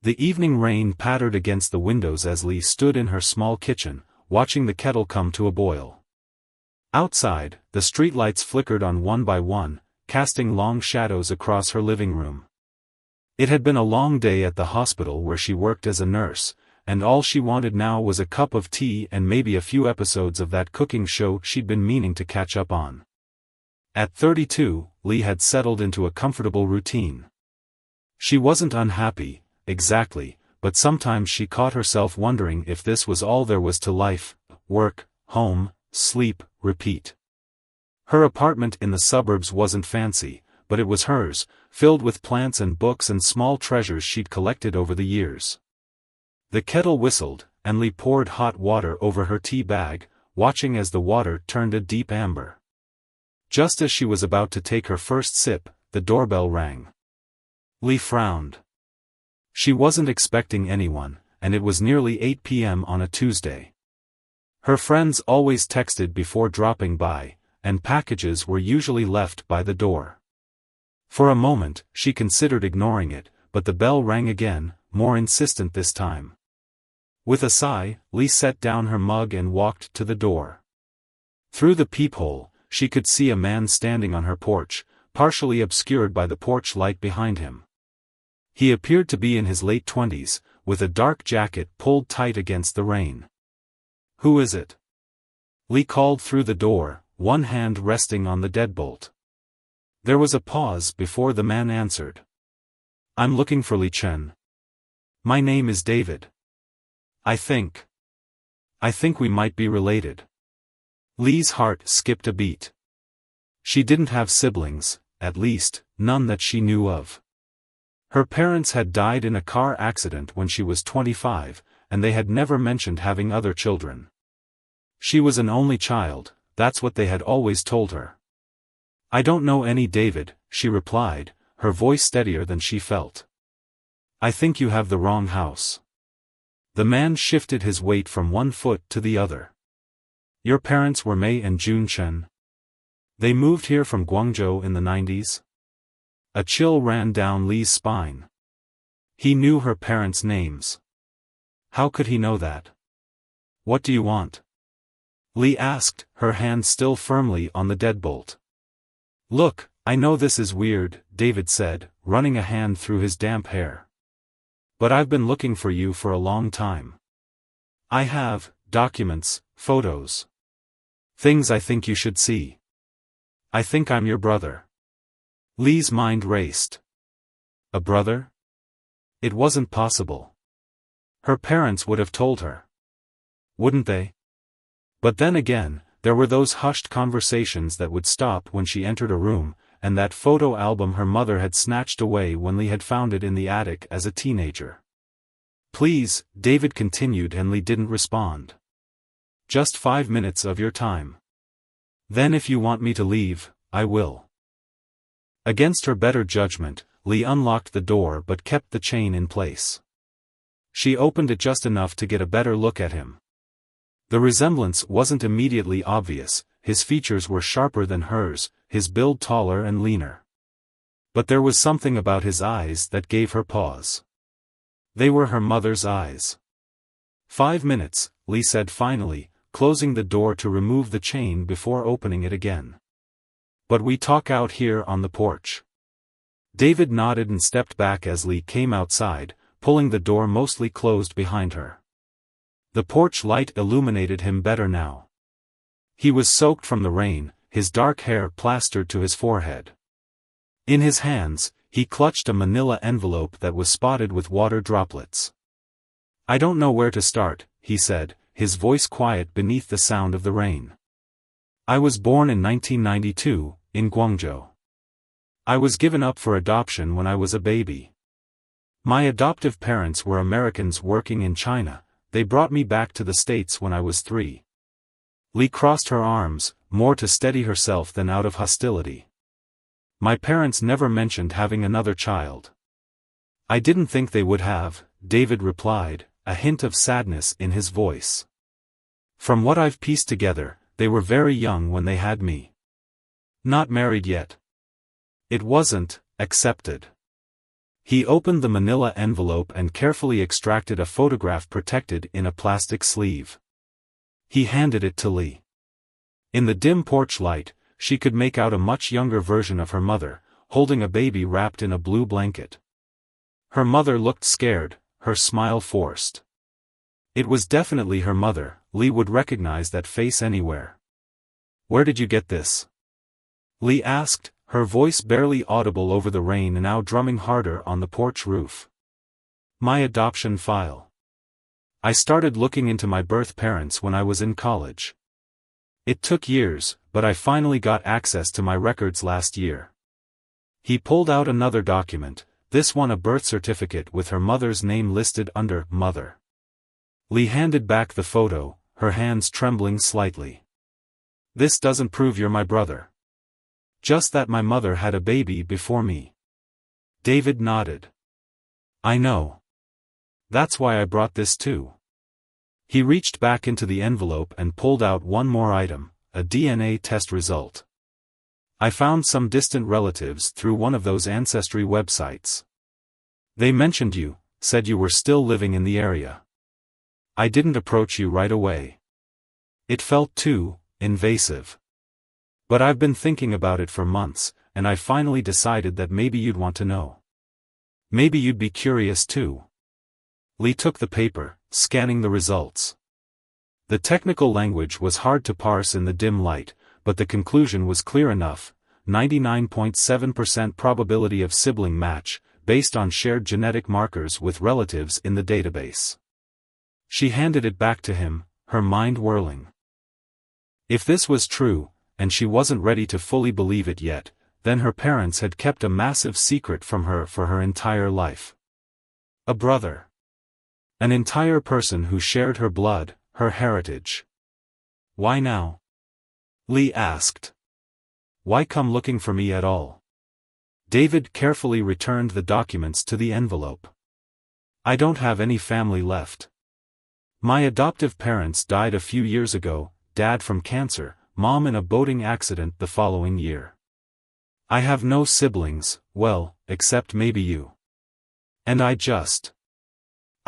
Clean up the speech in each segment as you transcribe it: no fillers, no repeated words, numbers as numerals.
The evening rain pattered against the windows as Lee stood in her small kitchen, watching the kettle come to a boil. Outside, the streetlights flickered on one by one, casting long shadows across her living room. It had been a long day at the hospital where she worked as a nurse, and all she wanted now was a cup of tea and maybe a few episodes of that cooking show she'd been meaning to catch up on. At 32, Lee had settled into a comfortable routine. She wasn't unhappy, exactly, but sometimes she caught herself wondering if this was all there was to life: work, home, sleep, repeat. Her apartment in the suburbs wasn't fancy, but it was hers, filled with plants and books and small treasures she'd collected over the years. The kettle whistled, and Lee poured hot water over her tea bag, watching as the water turned a deep amber. Just as she was about to take her first sip, the doorbell rang. Lee frowned. She wasn't expecting anyone, and it was nearly 8 p.m. on a Tuesday. Her friends always texted before dropping by, and packages were usually left by the door. For a moment, she considered ignoring it, but the bell rang again, more insistent this time. With a sigh, Lee set down her mug and walked to the door. Through the peephole, she could see a man standing on her porch, partially obscured by the porch light behind him. He appeared to be in his late 20s, with a dark jacket pulled tight against the rain. "Who is it?" Lee called through the door, one hand resting on the deadbolt. There was a pause before the man answered. "I'm looking for Lee Chen. My name is David. I think we might be related." Lee's heart skipped a beat. She didn't have siblings, at least, none that she knew of. Her parents had died in a car accident when she was 25, and they had never mentioned having other children. She was an only child, that's what they had always told her. "I don't know any David," she replied, her voice steadier than she felt. "I think you have the wrong house." The man shifted his weight from one foot to the other. "Your parents were Mei and June Chen. They moved here from Guangzhou in the 90s? A chill ran down Lee's spine. He knew her parents' names. How could he know that? "What do you want?" Lee asked, her hand still firmly on the deadbolt. "Look, I know this is weird," David said, running a hand through his damp hair. "But I've been looking for you for a long time. I have documents, photos. Things I think you should see. I think I'm your brother." Lee's mind raced. A brother? It wasn't possible. Her parents would have told her. Wouldn't they? But then again, there were those hushed conversations that would stop when she entered a room, and that photo album her mother had snatched away when Lee had found it in the attic as a teenager. "Please," David continued, and Lee didn't respond. "Just 5 minutes of your time. Then if you want me to leave, I will." Against her better judgment, Lee unlocked the door but kept the chain in place. She opened it just enough to get a better look at him. The resemblance wasn't immediately obvious, his features were sharper than hers, his build taller and leaner. But there was something about his eyes that gave her pause. They were her mother's eyes. 5 minutes, Lee said finally, closing the door to remove the chain before opening it again. "But we talk out here on the porch." David nodded and stepped back as Lee came outside, pulling the door mostly closed behind her. The porch light illuminated him better now. He was soaked from the rain, his dark hair plastered to his forehead. In his hands, he clutched a manila envelope that was spotted with water droplets. "I don't know where to start," he said, his voice quiet beneath the sound of the rain. "I was born in 1992, in Guangzhou. I was given up for adoption when I was a baby. My adoptive parents were Americans working in China. They brought me back to the States when I was 3. Lee crossed her arms, more to steady herself than out of hostility. "My parents never mentioned having another child." "I didn't think they would have," David replied, a hint of sadness in his voice. "From what I've pieced together, they were very young when they had me. Not married yet. It wasn't accepted." He opened the manila envelope and carefully extracted a photograph protected in a plastic sleeve. He handed it to Lee. In the dim porch light, she could make out a much younger version of her mother, holding a baby wrapped in a blue blanket. Her mother looked scared, her smile forced. It was definitely her mother. Lee would recognize that face anywhere. "Where did you get this?" Lee asked, her voice barely audible over the rain now drumming harder on the porch roof. "My adoption file. I started looking into my birth parents when I was in college. It took years, but I finally got access to my records last year." He pulled out another document, this one a birth certificate with her mother's name listed under Mother. Lee handed back the photo, her hands trembling slightly. "This doesn't prove you're my brother. Just that my mother had a baby before me." David nodded. "I know. That's why I brought this too." He reached back into the envelope and pulled out one more item, a DNA test result. "I found some distant relatives through one of those ancestry websites. They mentioned you, said you were still living in the area. I didn't approach you right away. It felt too invasive. But I've been thinking about it for months, and I finally decided that maybe you'd want to know. Maybe you'd be curious too." Lee took the paper, scanning the results. The technical language was hard to parse in the dim light, but the conclusion was clear enough: 99.7% probability of sibling match, based on shared genetic markers with relatives in the database. She handed it back to him, her mind whirling. If this was true, and she wasn't ready to fully believe it yet, then her parents had kept a massive secret from her for her entire life. A brother. An entire person who shared her blood, her heritage. "Why now?" Lee asked. "Why come looking for me at all?" David carefully returned the documents to the envelope. "I don't have any family left. My adoptive parents died a few years ago, Dad from cancer, Mom in a boating accident the following year. I have no siblings, well, except maybe you. And I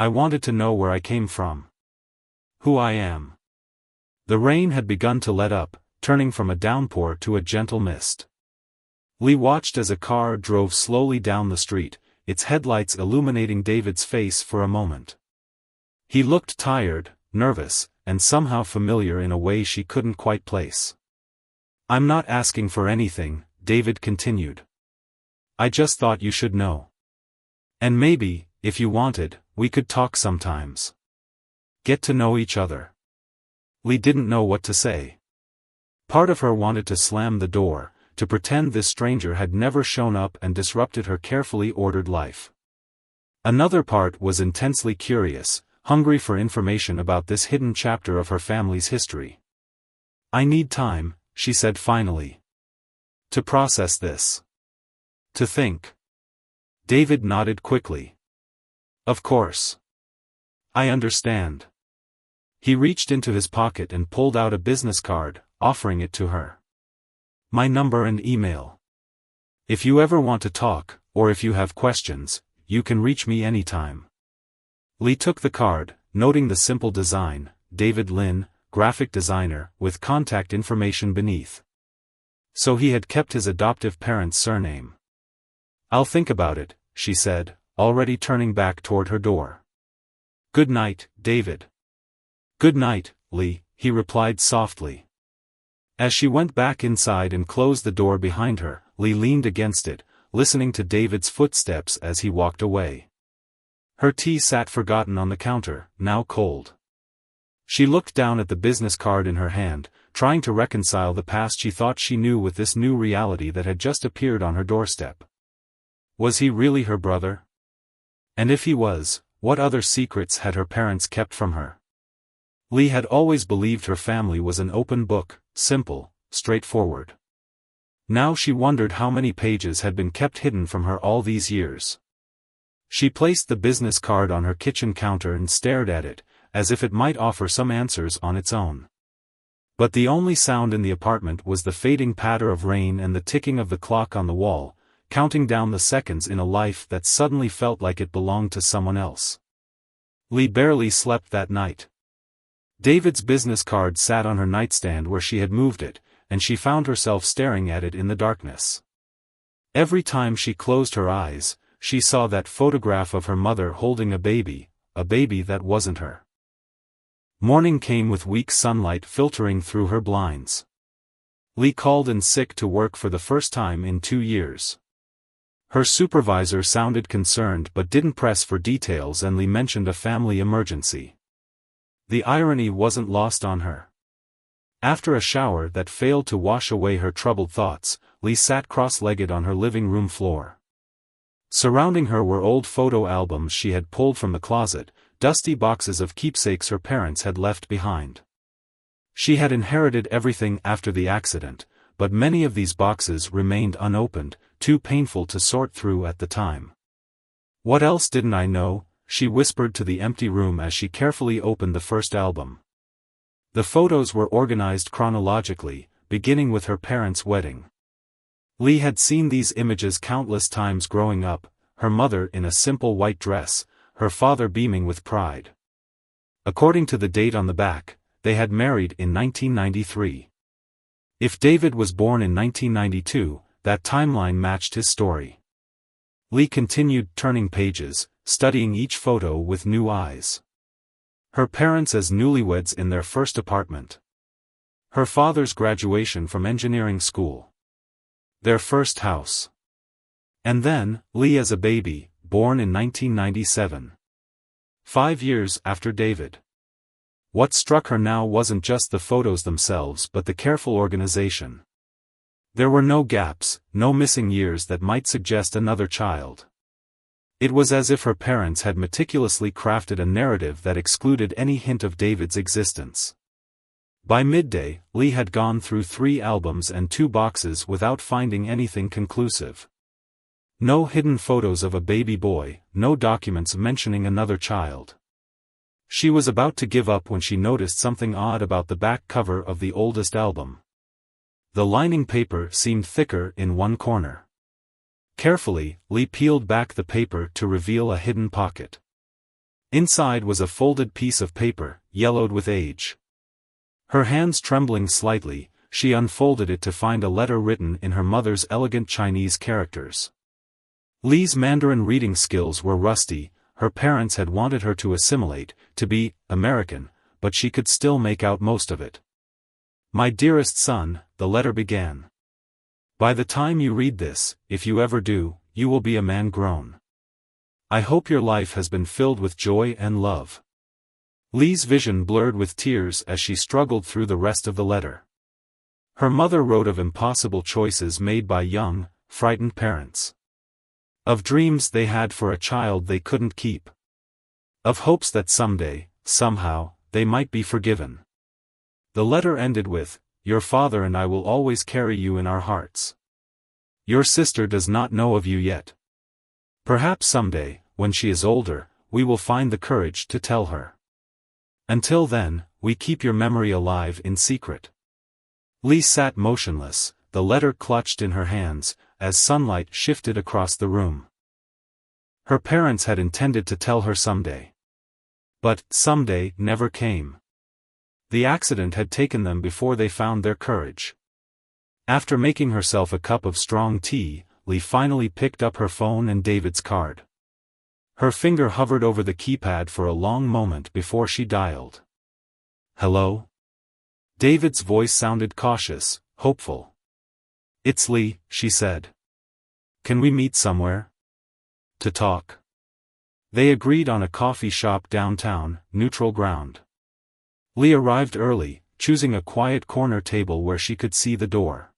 wanted to know where I came from. Who I am." The rain had begun to let up, turning from a downpour to a gentle mist. Lee watched as a car drove slowly down the street, its headlights illuminating David's face for a moment. He looked tired, nervous, and somehow familiar in a way she couldn't quite place. "I'm not asking for anything," David continued. "I just thought you should know. And maybe, if you wanted, we could talk sometimes. Get to know each other." Lee didn't know what to say. Part of her wanted to slam the door, to pretend this stranger had never shown up and disrupted her carefully ordered life. Another part was intensely curious, hungry for information about this hidden chapter of her family's history. "I need time," she said finally. "To process this. To think." David nodded quickly. "Of course. I understand." He reached into his pocket and pulled out a business card, offering it to her. "My number and email. If you ever want to talk, or if you have questions, you can reach me anytime." Lee took the card, noting the simple design, David Lynn, graphic designer, with contact information beneath. So he had kept his adoptive parents' surname. "I'll think about it," she said, already turning back toward her door. "Good night, David." "Good night, Lee," he replied softly. As she went back inside and closed the door behind her, Lee leaned against it, listening to David's footsteps as he walked away. Her tea sat forgotten on the counter, now cold. She looked down at the business card in her hand, trying to reconcile the past she thought she knew with this new reality that had just appeared on her doorstep. Was he really her brother? And if he was, what other secrets had her parents kept from her? Lee had always believed her family was an open book, simple, straightforward. Now she wondered how many pages had been kept hidden from her all these years. She placed the business card on her kitchen counter and stared at it, as if it might offer some answers on its own. But the only sound in the apartment was the fading patter of rain and the ticking of the clock on the wall, counting down the seconds in a life that suddenly felt like it belonged to someone else. Lee barely slept that night. David's business card sat on her nightstand where she had moved it, and she found herself staring at it in the darkness. Every time she closed her eyes, she saw that photograph of her mother holding a baby that wasn't her. Morning came with weak sunlight filtering through her blinds. Lee called in sick to work for the first time in 2 years. Her supervisor sounded concerned but didn't press for details, and Lee mentioned a family emergency. The irony wasn't lost on her. After a shower that failed to wash away her troubled thoughts, Lee sat cross-legged on her living room floor. Surrounding her were old photo albums she had pulled from the closet, dusty boxes of keepsakes her parents had left behind. She had inherited everything after the accident, but many of these boxes remained unopened, too painful to sort through at the time. "What else didn't I know?" she whispered to the empty room as she carefully opened the first album. The photos were organized chronologically, beginning with her parents' wedding. Lee had seen these images countless times growing up, her mother in a simple white dress, her father beaming with pride. According to the date on the back, they had married in 1993. If David was born in 1992, that timeline matched his story. Lee continued turning pages, studying each photo with new eyes. Her parents as newlyweds in their first apartment. Her father's graduation from engineering school. Their first house. And then, Lee as a baby, born in 1997. 5 years after David. What struck her now wasn't just the photos themselves but the careful organization. There were no gaps, no missing years that might suggest another child. It was as if her parents had meticulously crafted a narrative that excluded any hint of David's existence. By midday, Lee had gone through 3 albums and 2 boxes without finding anything conclusive. No hidden photos of a baby boy, no documents mentioning another child. She was about to give up when she noticed something odd about the back cover of the oldest album. The lining paper seemed thicker in one corner. Carefully, Lee peeled back the paper to reveal a hidden pocket. Inside was a folded piece of paper, yellowed with age. Her hands trembling slightly, she unfolded it to find a letter written in her mother's elegant Chinese characters. Lee's Mandarin reading skills were rusty. Her parents had wanted her to assimilate, to be American, but she could still make out most of it. "My dearest son," the letter began. "By the time you read this, if you ever do, you will be a man grown. I hope your life has been filled with joy and love." Lee's vision blurred with tears as she struggled through the rest of the letter. Her mother wrote of impossible choices made by young, frightened parents. Of dreams they had for a child they couldn't keep. Of hopes that someday, somehow, they might be forgiven. The letter ended with, "Your father and I will always carry you in our hearts. Your sister does not know of you yet. Perhaps someday, when she is older, we will find the courage to tell her. Until then, we keep your memory alive in secret." Lee sat motionless, the letter clutched in her hands, as sunlight shifted across the room. Her parents had intended to tell her someday. But someday never came. The accident had taken them before they found their courage. After making herself a cup of strong tea, Lee finally picked up her phone and David's card. Her finger hovered over the keypad for a long moment before she dialed. "Hello?" David's voice sounded cautious, hopeful. "It's Lee," she said. "Can we meet somewhere to talk?" They agreed on a coffee shop downtown, neutral ground. Lee arrived early, choosing a quiet corner table where she could see the door.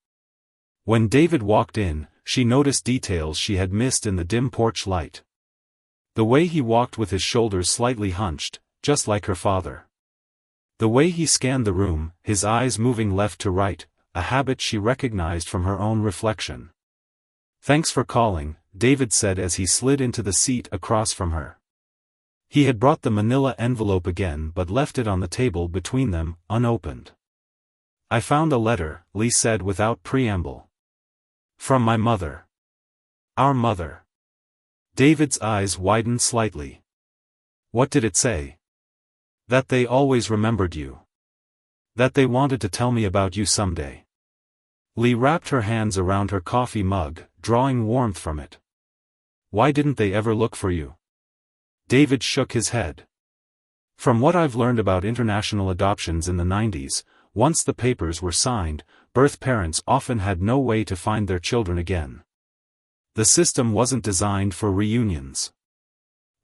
When David walked in, she noticed details she had missed in the dim porch light. The way he walked with his shoulders slightly hunched, just like her father. The way he scanned the room, his eyes moving left to right, a habit she recognized from her own reflection. "Thanks for calling," David said as he slid into the seat across from her. He had brought the manila envelope again but left it on the table between them, unopened. "I found a letter," Lee said without preamble. "From my mother." Our mother. David's eyes widened slightly. What did it say? That they always remembered you. That they wanted to tell me about you someday. Lee wrapped her hands around her coffee mug, drawing warmth from it. Why didn't they ever look for you? David shook his head. From what I've learned about international adoptions in the 90s, once the papers were signed, birth parents often had no way to find their children again. The system wasn't designed for reunions.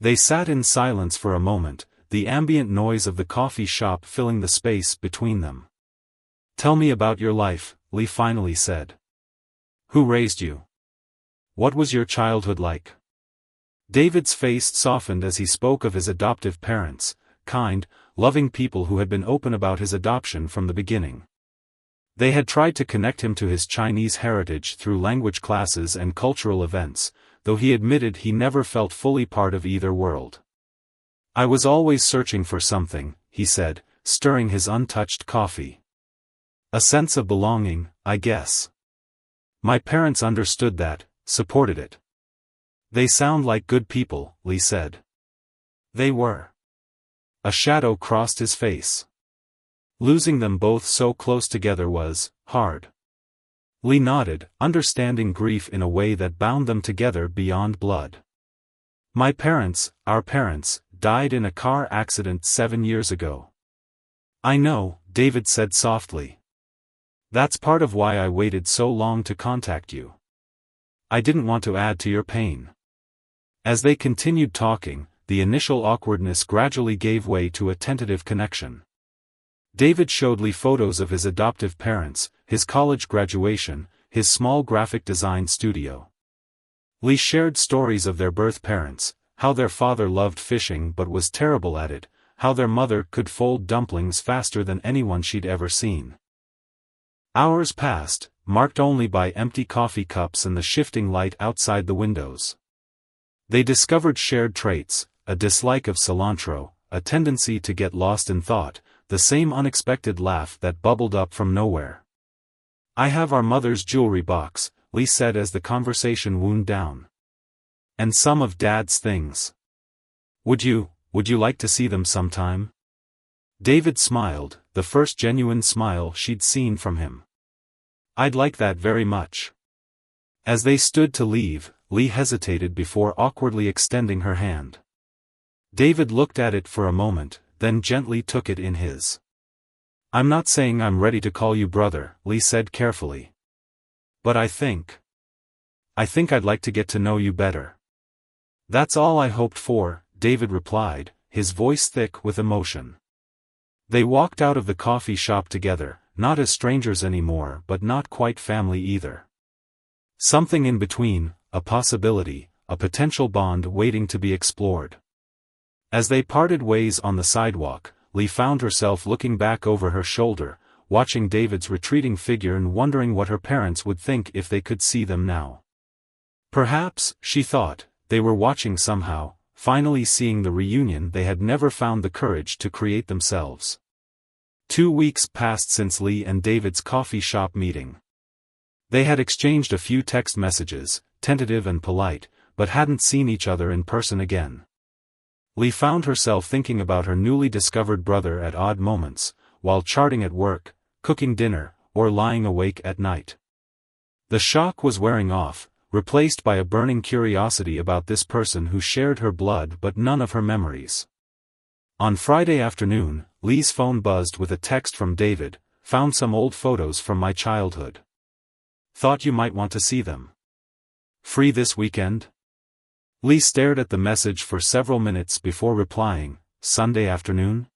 They sat in silence for a moment, the ambient noise of the coffee shop filling the space between them. Tell me about your life, Lee finally said. Who raised you? What was your childhood like? David's face softened as he spoke of his adoptive parents, kind, loving people who had been open about his adoption from the beginning. They had tried to connect him to his Chinese heritage through language classes and cultural events, though he admitted he never felt fully part of either world. I was always searching for something, he said, stirring his untouched coffee. A sense of belonging, I guess. My parents understood that, supported it. They sound like good people, Lee said. They were. A shadow crossed his face. Losing them both so close together was hard. Lee nodded, understanding grief in a way that bound them together beyond blood. My parents, our parents, died in a car accident 7 years ago. I know, David said softly. That's part of why I waited so long to contact you. I didn't want to add to your pain. As they continued talking, the initial awkwardness gradually gave way to a tentative connection. David showed Lee photos of his adoptive parents, his college graduation, his small graphic design studio. Lee shared stories of their birth parents, how their father loved fishing but was terrible at it, how their mother could fold dumplings faster than anyone she'd ever seen. Hours passed, marked only by empty coffee cups and the shifting light outside the windows. They discovered shared traits, a dislike of cilantro, a tendency to get lost in thought, the same unexpected laugh that bubbled up from nowhere. I have our mother's jewelry box, Lee said as the conversation wound down. And some of Dad's things. Would you like to see them sometime? David smiled, the first genuine smile she'd seen from him. I'd like that very much. As they stood to leave, Lee hesitated before awkwardly extending her hand. David looked at it for a moment, then gently took it in his. I'm not saying I'm ready to call you brother, Lee said carefully. But I think I'd like to get to know you better. That's all I hoped for, David replied, his voice thick with emotion. They walked out of the coffee shop together, not as strangers anymore but not quite family either. Something in between, a possibility, a potential bond waiting to be explored. As they parted ways on the sidewalk, Lee found herself looking back over her shoulder, watching David's retreating figure and wondering what her parents would think if they could see them now. Perhaps, she thought, they were watching somehow, finally seeing the reunion they had never found the courage to create themselves. 2 weeks passed since Lee and David's coffee shop meeting. They had exchanged a few text messages, tentative and polite, but hadn't seen each other in person again. Lee found herself thinking about her newly discovered brother at odd moments, while charting at work, cooking dinner, or lying awake at night. The shock was wearing off, replaced by a burning curiosity about this person who shared her blood but none of her memories. On Friday afternoon, Lee's phone buzzed with a text from David, found some old photos from my childhood. Thought you might want to see them. Free this weekend? Lee stared at the message for several minutes before replying, Sunday afternoon?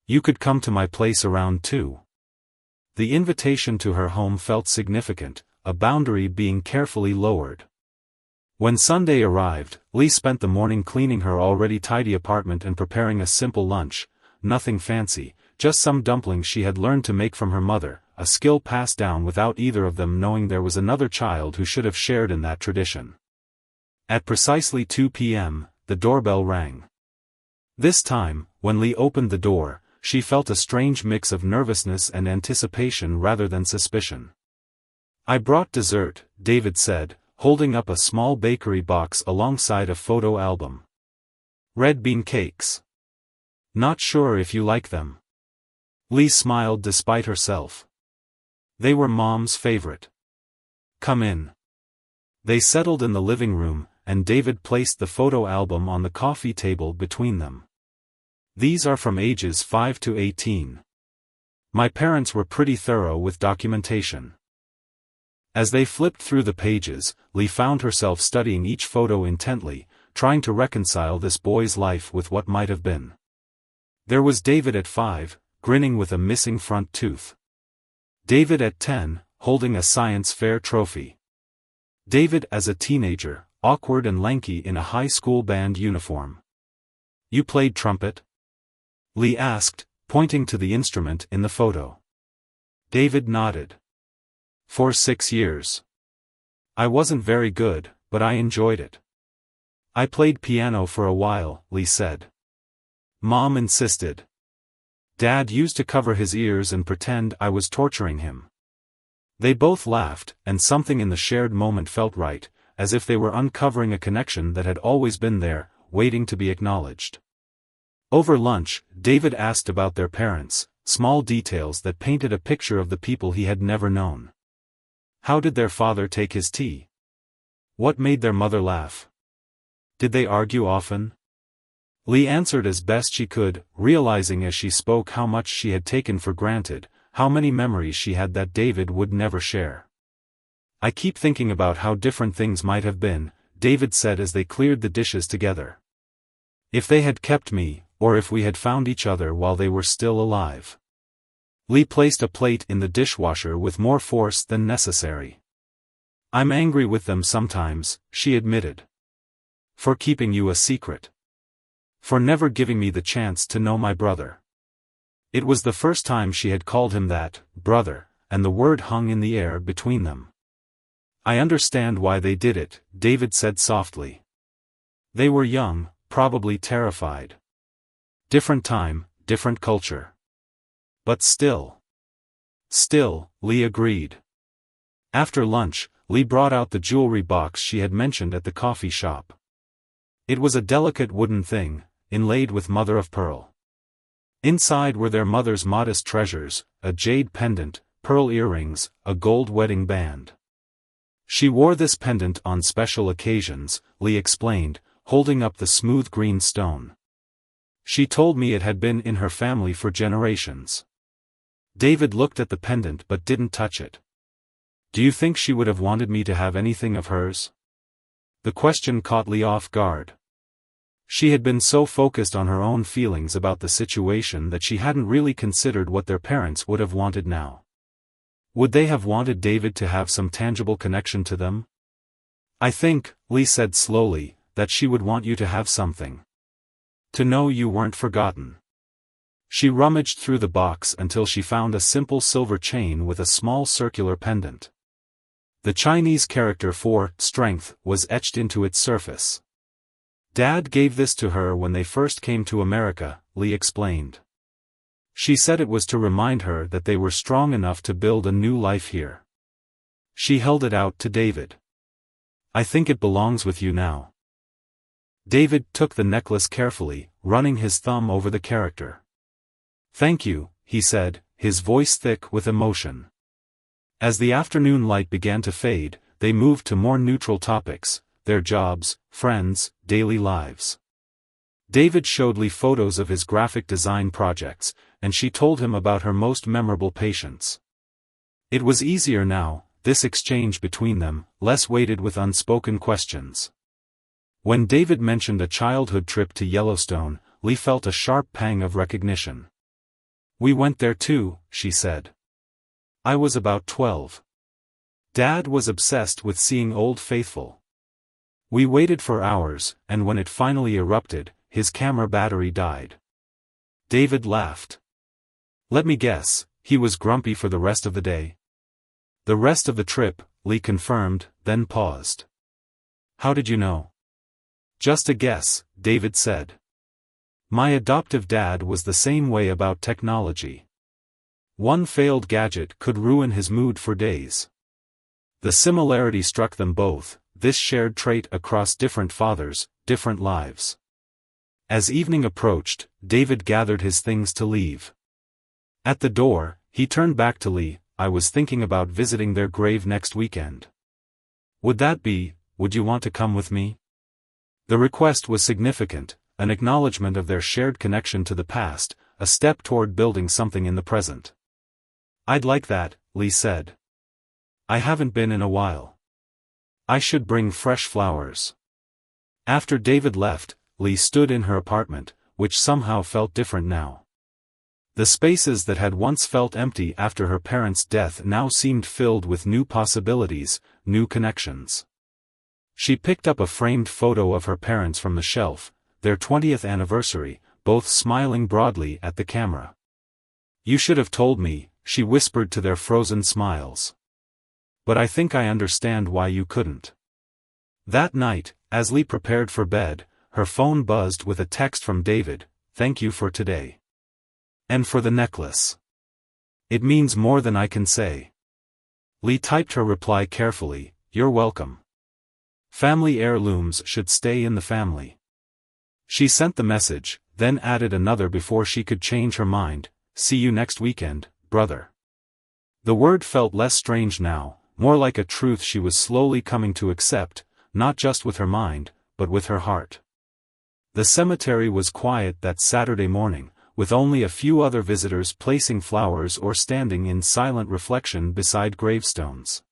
You could come to my place around 2. The invitation to her home felt significant, a boundary being carefully lowered. When Sunday arrived, Lee spent the morning cleaning her already tidy apartment and preparing a simple lunch, nothing fancy, just some dumplings she had learned to make from her mother, a skill passed down without either of them knowing there was another child who should have shared in that tradition. At precisely 2 p.m., the doorbell rang. This time, when Lee opened the door, she felt a strange mix of nervousness and anticipation rather than suspicion. I brought dessert, David said, holding up a small bakery box alongside a photo album. Red bean cakes. Not sure if you like them. Lee smiled despite herself. They were Mom's favorite. Come in. They settled in the living room, and David placed the photo album on the coffee table between them. These are from ages 5 to 18. My parents were pretty thorough with documentation. As they flipped through the pages, Lee found herself studying each photo intently, trying to reconcile this boy's life with what might have been. There was David at 5, grinning with a missing front tooth. David at 10, holding a science fair trophy. David as a teenager, awkward and lanky in a high school band uniform. You played trumpet? Lee asked, pointing to the instrument in the photo. David nodded. For 6 years. I wasn't very good, but I enjoyed it. I played piano for a while, Lee said. Mom insisted. Dad used to cover his ears and pretend I was torturing him. They both laughed, and something in the shared moment felt right, as if they were uncovering a connection that had always been there, waiting to be acknowledged. Over lunch, David asked about their parents, small details that painted a picture of the people he had never known. How did their father take his tea? What made their mother laugh? Did they argue often? Lee answered as best she could, realizing as she spoke how much she had taken for granted, how many memories she had that David would never share. I keep thinking about how different things might have been, David said as they cleared the dishes together. If they had kept me, or if we had found each other while they were still alive. Lee placed a plate in the dishwasher with more force than necessary. I'm angry with them sometimes, she admitted. For keeping you a secret. For never giving me the chance to know my brother. It was the first time she had called him that, brother, and the word hung in the air between them. I understand why they did it, David said softly. They were young, probably terrified. Different time, different culture. But still. Still, Lee agreed. After lunch, Lee brought out the jewelry box she had mentioned at the coffee shop. It was a delicate wooden thing, inlaid with mother-of-pearl. Inside were their mother's modest treasures, a jade pendant, pearl earrings, a gold wedding band. She wore this pendant on special occasions, Lee explained, holding up the smooth green stone. She told me it had been in her family for generations. David looked at the pendant but didn't touch it. Do you think she would have wanted me to have anything of hers? The question caught Lee off guard. She had been so focused on her own feelings about the situation that she hadn't really considered what their parents would have wanted now. Would they have wanted David to have some tangible connection to them? I think, Lee said slowly, that she would want you to have something. To know you weren't forgotten. She rummaged through the box until she found a simple silver chain with a small circular pendant. The Chinese character for strength was etched into its surface. Dad gave this to her when they first came to America, Lee explained. She said it was to remind her that they were strong enough to build a new life here. She held it out to David. I think it belongs with you now. David took the necklace carefully, running his thumb over the character. Thank you, he said, his voice thick with emotion. As the afternoon light began to fade, they moved to more neutral topics, their jobs, friends, daily lives. David showed Lee photos of his graphic design projects, and she told him about her most memorable patients. It was easier now, this exchange between them, less weighted with unspoken questions. When David mentioned a childhood trip to Yellowstone, Lee felt a sharp pang of recognition. We went there too, she said. I was about 12. Dad was obsessed with seeing Old Faithful. We waited for hours, and when it finally erupted, his camera battery died. David laughed. Let me guess, he was grumpy for the rest of the day. The rest of the trip, Lee confirmed, then paused. How did you know? Just a guess, David said. My adoptive dad was the same way about technology. One failed gadget could ruin his mood for days. The similarity struck them both, this shared trait across different fathers, different lives. As evening approached, David gathered his things to leave. At the door, he turned back to Lee. I was thinking about visiting their grave next weekend. Would you want to come with me? The request was significant, an acknowledgement of their shared connection to the past, a step toward building something in the present. I'd like that, Lee said. I haven't been in a while. I should bring fresh flowers. After David left, Lee stood in her apartment, which somehow felt different now. The spaces that had once felt empty after her parents' death now seemed filled with new possibilities, new connections. She picked up a framed photo of her parents from the shelf, their 20th anniversary, both smiling broadly at the camera. You should have told me, she whispered to their frozen smiles. But I think I understand why you couldn't. That night, as Lee prepared for bed, her phone buzzed with a text from David, "Thank you for today. And for the necklace. It means more than I can say." Lee typed her reply carefully, "You're welcome. Family heirlooms should stay in the family." She sent the message, then added another before she could change her mind, "See you next weekend, brother." The word felt less strange now, more like a truth she was slowly coming to accept, not just with her mind, but with her heart. The cemetery was quiet that Saturday morning, with only a few other visitors placing flowers or standing in silent reflection beside gravestones.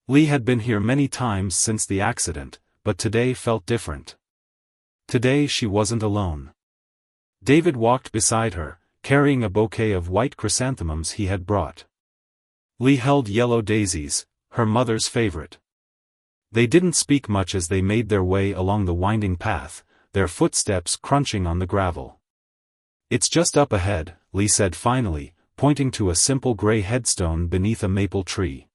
Lee had been here many times since the accident, but today felt different. Today she wasn't alone. David walked beside her, carrying a bouquet of white chrysanthemums he had brought. Lee held yellow daisies, her mother's favorite. They didn't speak much as they made their way along the winding path, their footsteps crunching on the gravel. "It's just up ahead," Lee said finally, pointing to a simple gray headstone beneath a maple tree.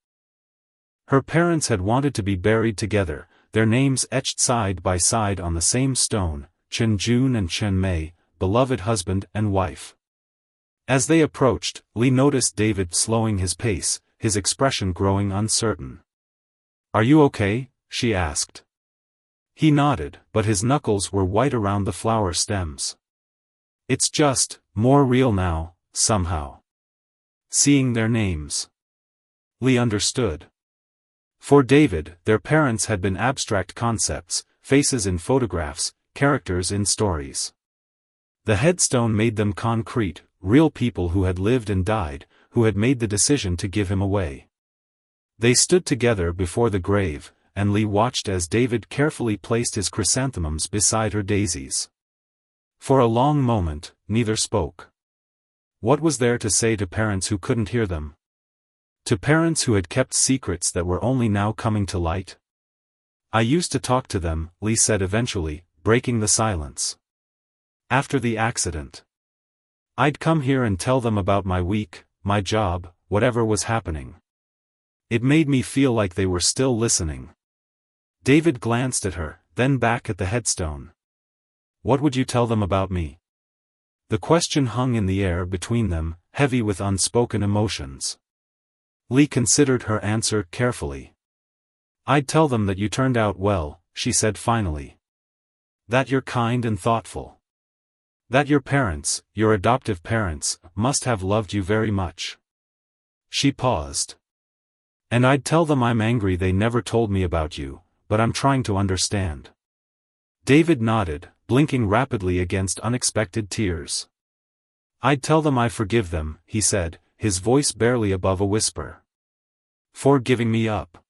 Her parents had wanted to be buried together, their names etched side by side on the same stone, Chen Jun and Chen Mei, beloved husband and wife. As they approached, Lee noticed David slowing his pace, his expression growing uncertain. "Are you okay?" she asked. He nodded, but his knuckles were white around the flower stems. "It's just, more real now, somehow. Seeing their names." Lee understood. For David, their parents had been abstract concepts, faces in photographs, characters in stories. The headstone made them concrete, real people who had lived and died, who had made the decision to give him away. They stood together before the grave, and Lee watched as David carefully placed his chrysanthemums beside her daisies. For a long moment, neither spoke. What was there to say to parents who couldn't hear them? To parents who had kept secrets that were only now coming to light? "I used to talk to them," Lee said eventually, breaking the silence. "After the accident. I'd come here and tell them about my week, my job, whatever was happening. It made me feel like they were still listening." David glanced at her, then back at the headstone. "What would you tell them about me?" The question hung in the air between them, heavy with unspoken emotions. Lee considered her answer carefully. "I'd tell them that you turned out well," she said finally. "That you're kind and thoughtful. That your parents, your adoptive parents, must have loved you very much." She paused. "And I'd tell them I'm angry they never told me about you, but I'm trying to understand." David nodded, blinking rapidly against unexpected tears. "I'd tell them I forgive them," he said, his voice barely above a whisper. "For giving me up.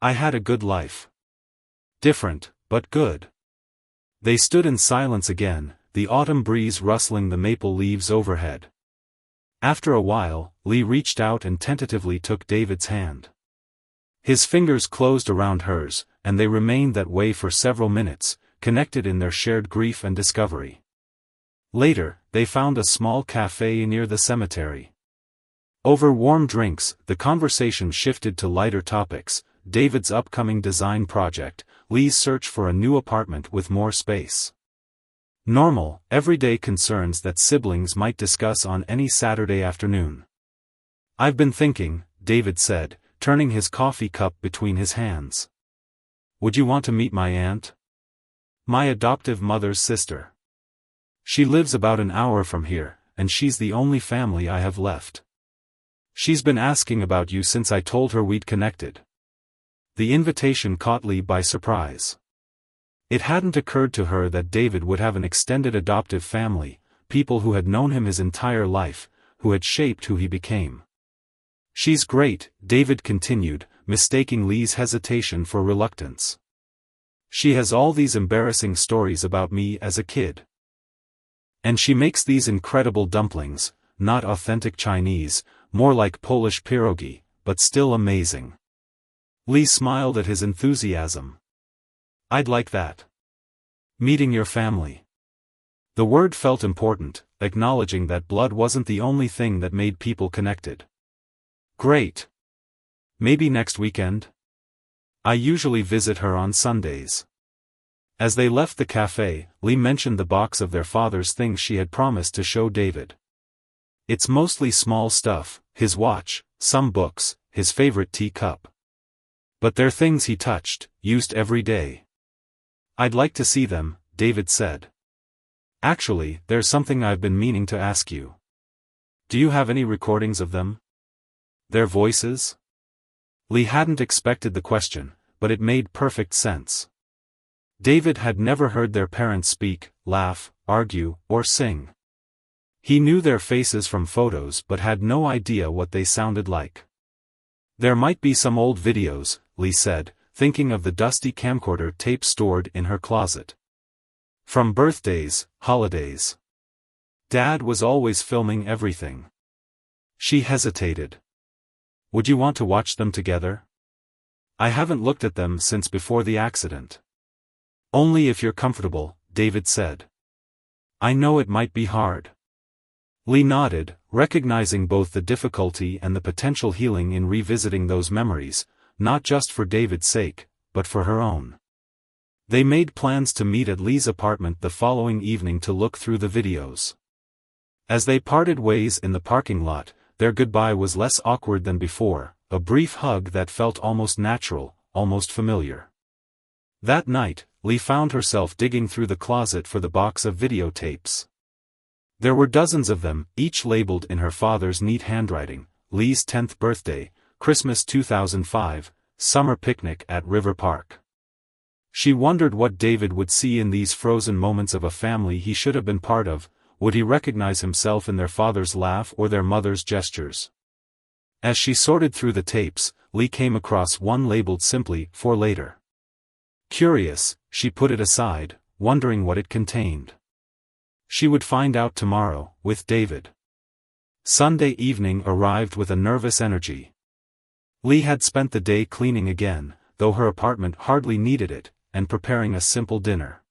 I had a good life. Different, but good." They stood in silence again, the autumn breeze rustling the maple leaves overhead. After a while, Lee reached out and tentatively took David's hand. His fingers closed around hers, and they remained that way for several minutes, connected in their shared grief and discovery. Later, they found a small cafe near the cemetery. Over warm drinks, the conversation shifted to lighter topics: David's upcoming design project, Lee's search for a new apartment with more space. Normal, everyday concerns that siblings might discuss on any Saturday afternoon. "I've been thinking," David said, turning his coffee cup between his hands. Would you want to meet my aunt? My adoptive mother's sister. She lives about an hour from here, and she's the only family I have left. She's been asking about you since I told her we'd connected. The invitation caught Lee by surprise. It hadn't occurred to her that David would have an extended adoptive family, people who had known him his entire life, who had shaped who he became. She's great, David continued, mistaking Lee's hesitation for reluctance. She has all these embarrassing stories about me as a kid. And she makes these incredible dumplings, not authentic Chinese, more like Polish pierogi, but still amazing. Lee smiled at his enthusiasm. I'd like that. Meeting your family. The word felt important, acknowledging that blood wasn't the only thing that made people connected. Great. Maybe next weekend? I usually visit her on Sundays. As they left the cafe, Lee mentioned the box of their father's things she had promised to show David. It's mostly small stuff, his watch, some books, his favorite teacup. But they're things he touched, used every day. I'd like to see them, David said. Actually, there's something I've been meaning to ask you. Do you have any recordings of them? Their voices? Lee hadn't expected the question, but it made perfect sense. David had never heard their parents speak, laugh, argue, or sing. He knew their faces from photos but had no idea what they sounded like. There might be some old videos, Lee said, thinking of the dusty camcorder tape stored in her closet. From birthdays, holidays. Dad was always filming everything. She hesitated. Would you want to watch them together? I haven't looked at them since before the accident. Only if you're comfortable, David said. I know it might be hard. Lee nodded, recognizing both the difficulty and the potential healing in revisiting those memories, not just for David's sake, but for her own. They made plans to meet at Lee's apartment the following evening to look through the videos. As they parted ways in the parking lot, their goodbye was less awkward than before, a brief hug that felt almost natural, almost familiar. That night, Lee found herself digging through the closet for the box of videotapes. There were dozens of them, each labeled in her father's neat handwriting: Lee's 10th birthday, Christmas 2005, summer picnic at River Park. She wondered what David would see in these frozen moments of a family he should have been part of. Would he recognize himself in their father's laugh or their mother's gestures? As she sorted through the tapes, Lee came across one labeled simply, "For later." Curious, she put it aside, wondering what it contained. She would find out tomorrow, with David. Sunday evening arrived with a nervous energy. Lee had spent the day cleaning again, though her apartment hardly needed it, and preparing a simple dinner.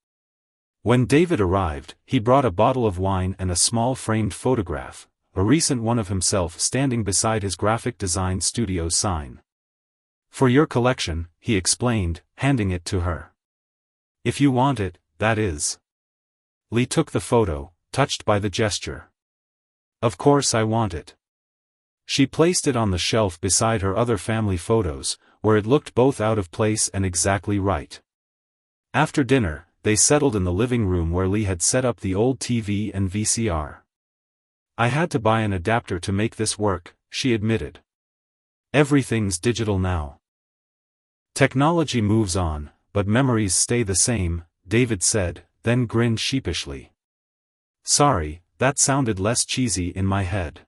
When David arrived, he brought a bottle of wine and a small framed photograph, a recent one of himself standing beside his graphic design studio's sign. For your collection, he explained, handing it to her. If you want it, that is. Lee took the photo, touched by the gesture. Of course I want it. She placed it on the shelf beside her other family photos, where it looked both out of place and exactly right. After dinner, they settled in the living room where Lee had set up the old TV and VCR. I had to buy an adapter to make this work, she admitted. Everything's digital now. Technology moves on, but memories stay the same, David said, then grinned sheepishly. Sorry, that sounded less cheesy in my head.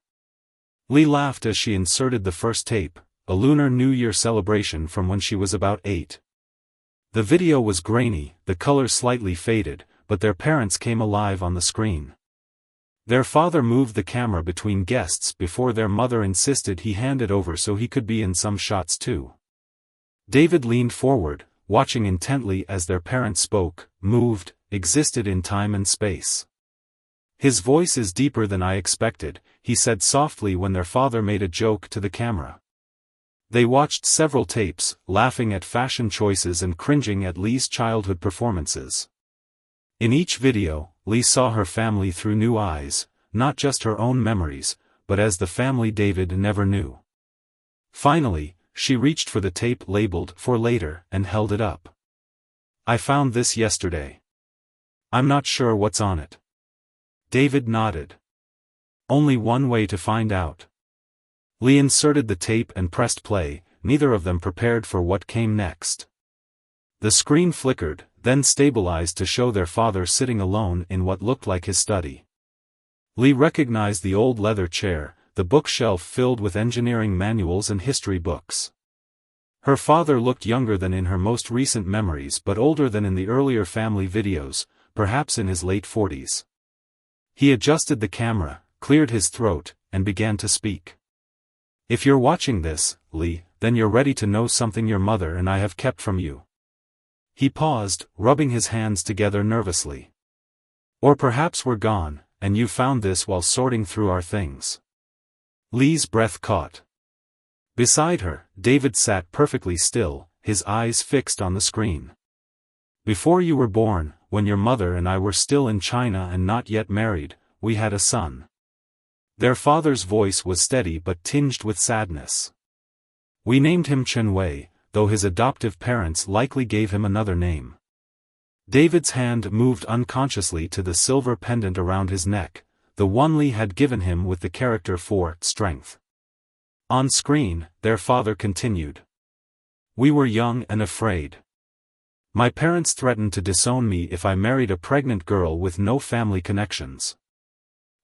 Lee laughed as she inserted the first tape, a Lunar New Year celebration from when she was about 8. The video was grainy, the colors slightly faded, but their parents came alive on the screen. Their father moved the camera between guests before their mother insisted he hand it over so he could be in some shots too. David leaned forward, watching intently as their parents spoke, moved, existed in time and space. His voice is deeper than I expected, he said softly when their father made a joke to the camera. They watched several tapes, laughing at fashion choices and cringing at Lee's childhood performances. In each video, Lee saw her family through new eyes, not just her own memories, but as the family David never knew. Finally, she reached for the tape labeled "For Later" and held it up. I found this yesterday. I'm not sure what's on it. David nodded. Only one way to find out. Lee inserted the tape and pressed play, neither of them prepared for what came next. The screen flickered, then stabilized to show their father sitting alone in what looked like his study. Lee recognized the old leather chair, the bookshelf filled with engineering manuals and history books. Her father looked younger than in her most recent memories but older than in the earlier family videos, perhaps in his late 40s. He adjusted the camera, cleared his throat, and began to speak. If you're watching this, Lee, then you're ready to know something your mother and I have kept from you. He paused, rubbing his hands together nervously. Or perhaps we're gone, and you found this while sorting through our things. Lee's breath caught. Beside her, David sat perfectly still, his eyes fixed on the screen. Before you were born, when your mother and I were still in China and not yet married, we had a son. Their father's voice was steady but tinged with sadness. We named him Chen Wei, though his adoptive parents likely gave him another name. David's hand moved unconsciously to the silver pendant around his neck, the one Lee had given him with the character for strength. On screen, their father continued. We were young and afraid. My parents threatened to disown me if I married a pregnant girl with no family connections.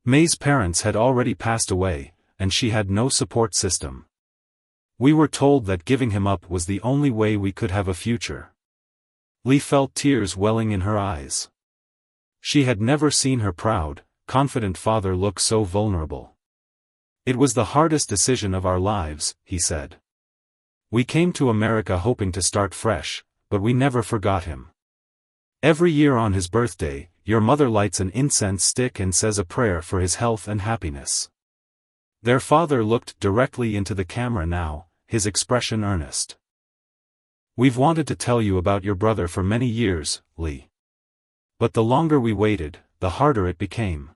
May's parents had already passed away, and she had no support system. We were told that giving him up was the only way we could have a future. Lee felt tears welling in her eyes. She had never seen her proud, confident father look so vulnerable. It was the hardest decision of our lives, he said. We came to America hoping to start fresh, but we never forgot him. Every year on his birthday, your mother lights an incense stick and says a prayer for his health and happiness. Their father looked directly into the camera now, his expression earnest. We've wanted to tell you about your brother for many years, Lee. But the longer we waited, the harder it became.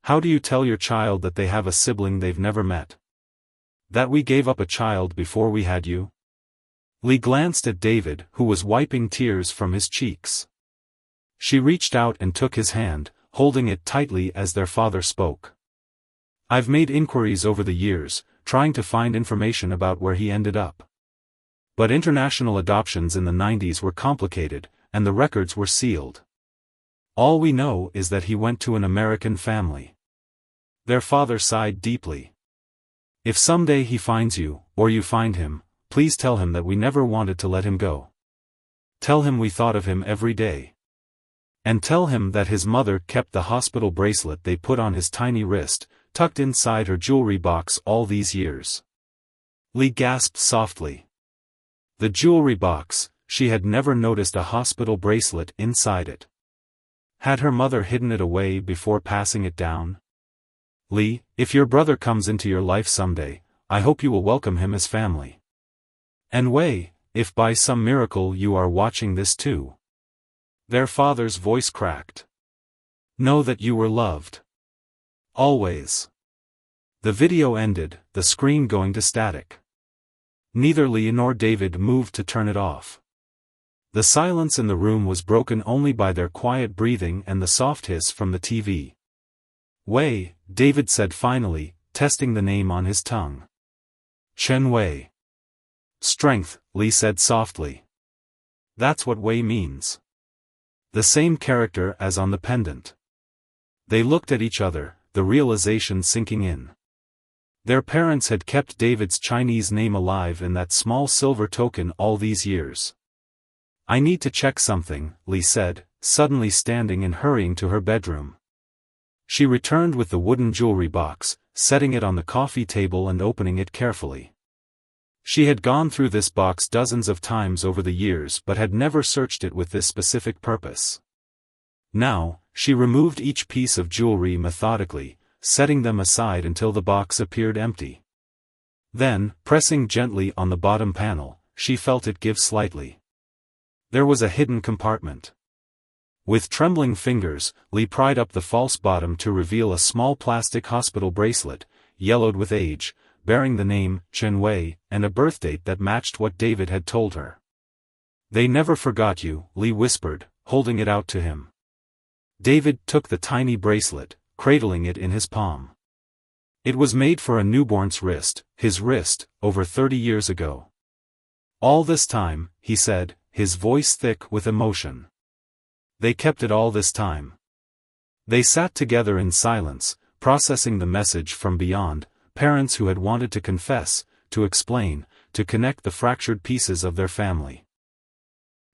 How do you tell your child that they have a sibling they've never met? That we gave up a child before we had you? Lee glanced at David, who was wiping tears from his cheeks. She reached out and took his hand, holding it tightly as their father spoke. I've made inquiries over the years, trying to find information about where he ended up. But international adoptions in the 90s were complicated, and the records were sealed. All we know is that he went to an American family. Their father sighed deeply. If someday he finds you, or you find him, please tell him that we never wanted to let him go. Tell him we thought of him every day. And tell him that his mother kept the hospital bracelet they put on his tiny wrist, tucked inside her jewelry box all these years. Lee gasped softly. The jewelry box, she had never noticed a hospital bracelet inside it. Had her mother hidden it away before passing it down? Lee, if your brother comes into your life someday, I hope you will welcome him as family. And Wei, if by some miracle you are watching this too. Their father's voice cracked. Know that you were loved. Always. The video ended, the screen going to static. Neither Lee nor David moved to turn it off. The silence in the room was broken only by their quiet breathing and the soft hiss from the TV. Wei, David said finally, testing the name on his tongue. Chen Wei. Strength, Lee said softly. That's what Wei means. The same character as on the pendant. They looked at each other, the realization sinking in. Their parents had kept David's Chinese name alive in that small silver token all these years. I need to check something, Lee said, suddenly standing and hurrying to her bedroom. She returned with the wooden jewelry box, setting it on the coffee table and opening it carefully. She had gone through this box dozens of times over the years but had never searched it with this specific purpose. Now, she removed each piece of jewelry methodically, setting them aside until the box appeared empty. Then, pressing gently on the bottom panel, she felt it give slightly. There was a hidden compartment. With trembling fingers, Lee pried up the false bottom to reveal a small plastic hospital bracelet, yellowed with age, bearing the name, Chen Wei, and a birthdate that matched what David had told her. They never forgot you, Lee whispered, holding it out to him. David took the tiny bracelet, cradling it in his palm. It was made for a newborn's wrist, his wrist, over 30 years ago. All this time, he said, his voice thick with emotion. They kept it all this time. They sat together in silence, processing the message from beyond, parents who had wanted to confess, to explain, to connect the fractured pieces of their family.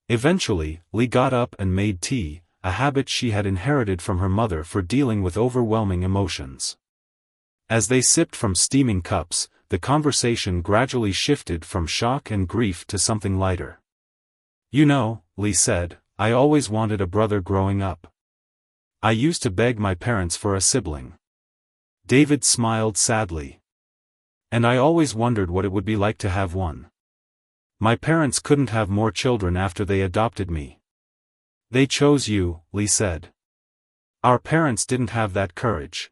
Eventually, Lee got up and made tea, a habit she had inherited from her mother for dealing with overwhelming emotions. As they sipped from steaming cups, the conversation gradually shifted from shock and grief to something lighter. You know, Lee said, I always wanted a brother growing up. I used to beg my parents for a sibling. David smiled sadly. And I always wondered what it would be like to have one. My parents couldn't have more children after they adopted me. They chose you, Lee said. Our parents didn't have that courage.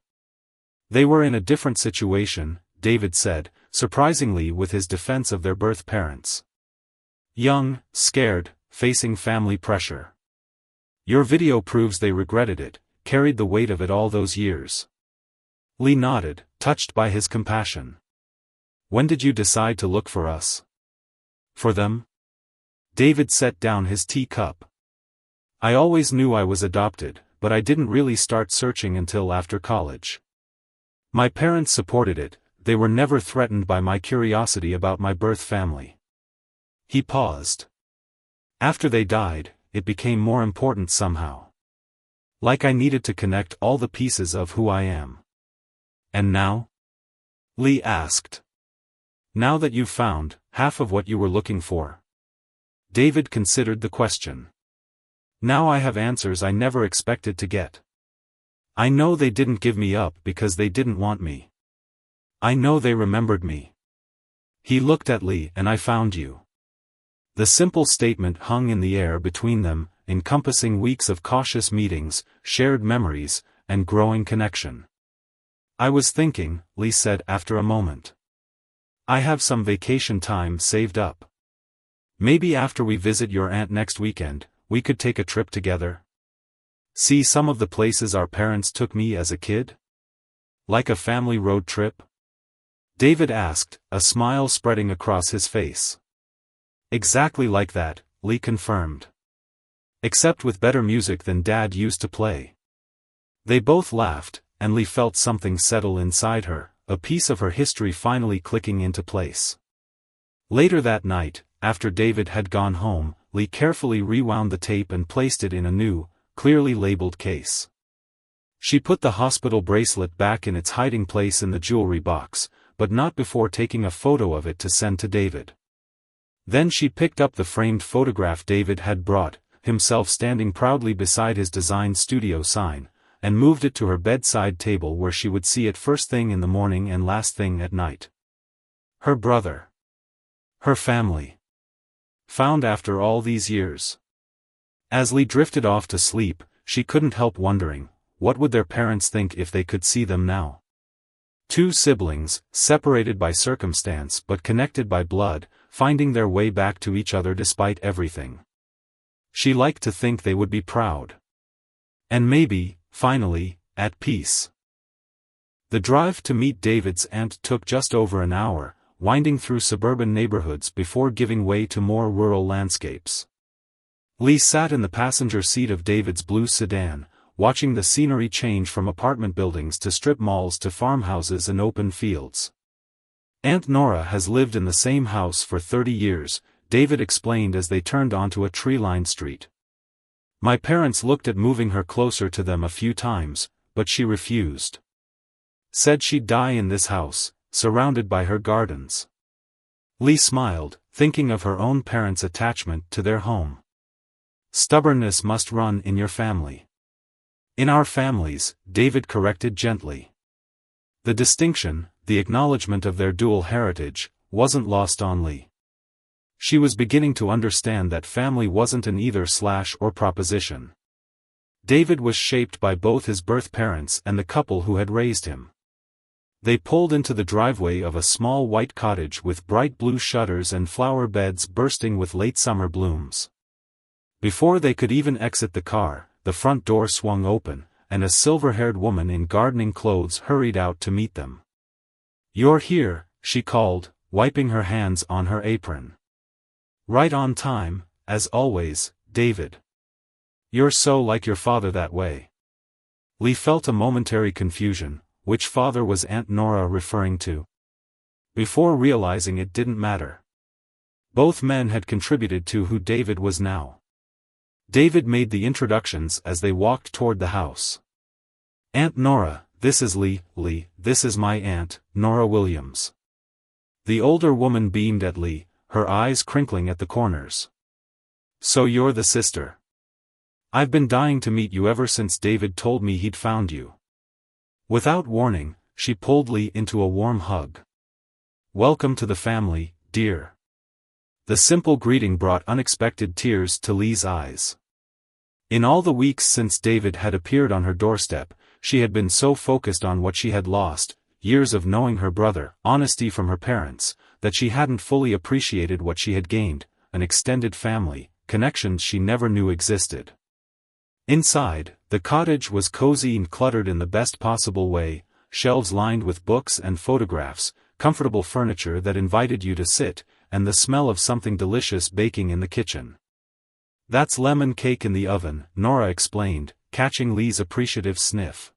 They were in a different situation, David said, surprisingly with his defense of their birth parents. Young, scared, facing family pressure. Your video proves they regretted it, carried the weight of it all those years. Lee nodded, touched by his compassion. When did you decide to look for us? For them? David set down his teacup. I always knew I was adopted, but I didn't really start searching until after college. My parents supported it, they were never threatened by my curiosity about my birth family. He paused. After they died, it became more important somehow. Like I needed to connect all the pieces of who I am. And now? Lee asked. Now that you've found half of what you were looking for. David considered the question. Now I have answers I never expected to get. I know they didn't give me up because they didn't want me. I know they remembered me. He looked at Lee and I found you. The simple statement hung in the air between them, encompassing weeks of cautious meetings, shared memories, and growing connection. I was thinking, Lee said after a moment. I have some vacation time saved up. Maybe after we visit your aunt next weekend, we could take a trip together. See some of the places our parents took me as a kid? Like a family road trip? David asked, a smile spreading across his face. Exactly like that, Lee confirmed. Except with better music than Dad used to play. They both laughed, and Lee felt something settle inside her, a piece of her history finally clicking into place. Later that night, after David had gone home, Lee carefully rewound the tape and placed it in a new, clearly labeled case. She put the hospital bracelet back in its hiding place in the jewelry box, but not before taking a photo of it to send to David. Then she picked up the framed photograph David had brought, himself standing proudly beside his design studio sign, and moved it to her bedside table where she would see it first thing in the morning and last thing at night. Her brother. Her family. Found after all these years. As Lee drifted off to sleep, she couldn't help wondering, what would their parents think if they could see them now? Two siblings, separated by circumstance but connected by blood, finding their way back to each other despite everything. She liked to think they would be proud. And maybe, finally, at peace. The drive to meet David's aunt took just over an hour, winding through suburban neighborhoods before giving way to more rural landscapes. Lee sat in the passenger seat of David's blue sedan, watching the scenery change from apartment buildings to strip malls to farmhouses and open fields. Aunt Nora has lived in the same house for 30 years, David explained as they turned onto a tree-lined street. My parents looked at moving her closer to them a few times, but she refused. Said she'd die in this house, surrounded by her gardens. Lee smiled, thinking of her own parents' attachment to their home. Stubbornness must run in your family. In our families, David corrected gently. The distinction, the acknowledgement of their dual heritage, wasn't lost on Lee. She was beginning to understand that family wasn't an either/or proposition. David was shaped by both his birth parents and the couple who had raised him. They pulled into the driveway of a small white cottage with bright blue shutters and flower beds bursting with late summer blooms. Before they could even exit the car, the front door swung open, and a silver-haired woman in gardening clothes hurried out to meet them. "You're here," she called, wiping her hands on her apron. "Right on time, as always, David. You're so like your father that way." Lee felt a momentary confusion. Which father was Aunt Nora referring to? Before realizing it didn't matter. Both men had contributed to who David was now. David made the introductions as they walked toward the house. "Aunt Nora, this is Lee. Lee, this is my aunt, Nora Williams." The older woman beamed at Lee, her eyes crinkling at the corners. "So you're the sister. I've been dying to meet you ever since David told me he'd found you." Without warning, she pulled Lee into a warm hug. "Welcome to the family, dear." The simple greeting brought unexpected tears to Lee's eyes. In all the weeks since David had appeared on her doorstep, she had been so focused on what she had lost, years of knowing her brother, honesty from her parents, that she hadn't fully appreciated what she had gained, an extended family, connections she never knew existed. Inside, the cottage was cozy and cluttered in the best possible way, shelves lined with books and photographs, comfortable furniture that invited you to sit, and the smell of something delicious baking in the kitchen. "That's lemon cake in the oven," Nora explained, catching Lee's appreciative sniff.